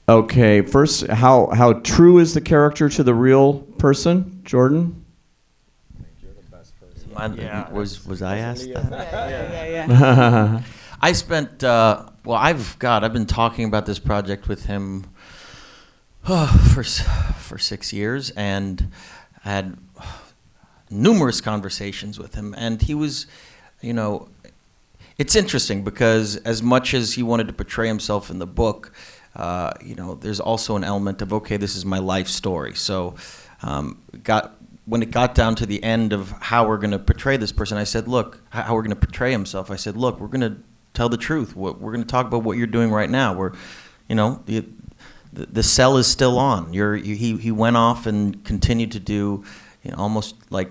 Okay, first, how true is the character to the real person, Jordan? Was I asked that? Yeah. I spent I've been talking about this project with him for 6 years, and had numerous conversations with him, and he was, it's interesting because as much as he wanted to portray himself in the book, there's also an element of, okay, this is my life story. So when it got down to the end of how we're going to portray this person, I said, look, how we're going to portray himself. I said, look, we're going to tell the truth. We're going to talk about what you're doing right now. The cell is still on. He went off and continued to do, almost like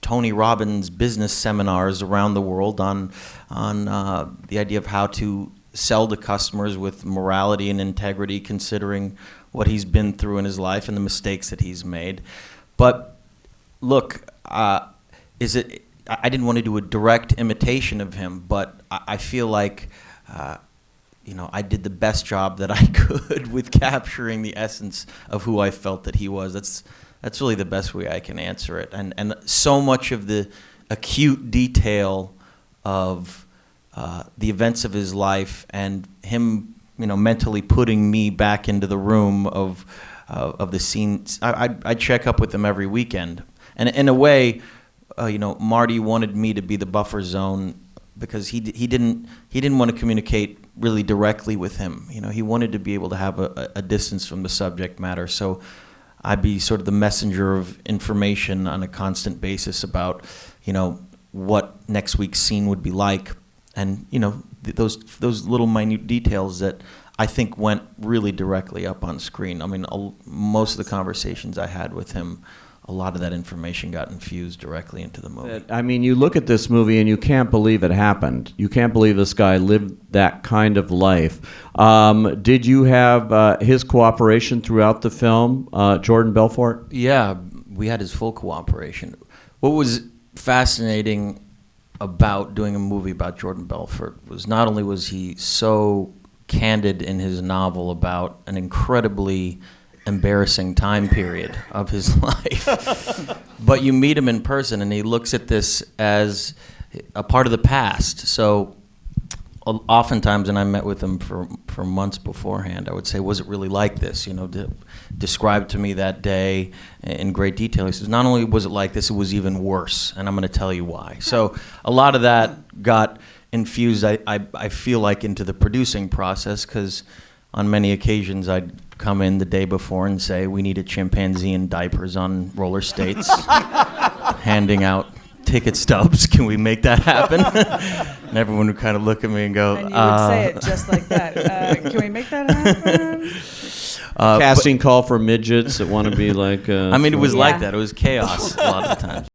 Tony Robbins business seminars around the world on the idea of how to sell to customers with morality and integrity, considering what he's been through in his life and the mistakes that he's made. But look, I didn't want to do a direct imitation of him, but I feel like I did the best job that I could with capturing the essence of who I felt that he was. That's really the best way I can answer it. And so much of the acute detail of the events of his life and him, mentally putting me back into the room of the scenes. I check up with him every weekend. And in a way, Marty wanted me to be the buffer zone because he didn't want to communicate really directly with him. He wanted to be able to have a distance from the subject matter. So I'd be sort of the messenger of information on a constant basis about, what next week's scene would be like, and those little minute details that I think went really directly up on screen. I mean, most of the conversations I had with him, a lot of that information got infused directly into the movie. I mean, you look at this movie and you can't believe it happened. You can't believe this guy lived that kind of life. Did you have his cooperation throughout the film, Jordan Belfort? Yeah, we had his full cooperation. What was fascinating about doing a movie about Jordan Belfort was not only was he so candid in his novel about an incredibly embarrassing time period of his life, but you meet him in person and he looks at this as a part of the past. So oftentimes, and I met with him for months beforehand, I would say, was it really like this? Describe to me that day in great detail. He says, not only was it like this, it was even worse, and I'm going to tell you why. So a lot of that got infused, I feel like, into the producing process, because on many occasions I'd come in the day before and say, we need a chimpanzee in diapers on roller skates, handing out ticket stubs. Can we make that happen? And everyone would kind of look at me and go, and you would say it just like that. Can we make that happen? Casting call for midgets that want to be like... it was like that. It was chaos a lot of the times.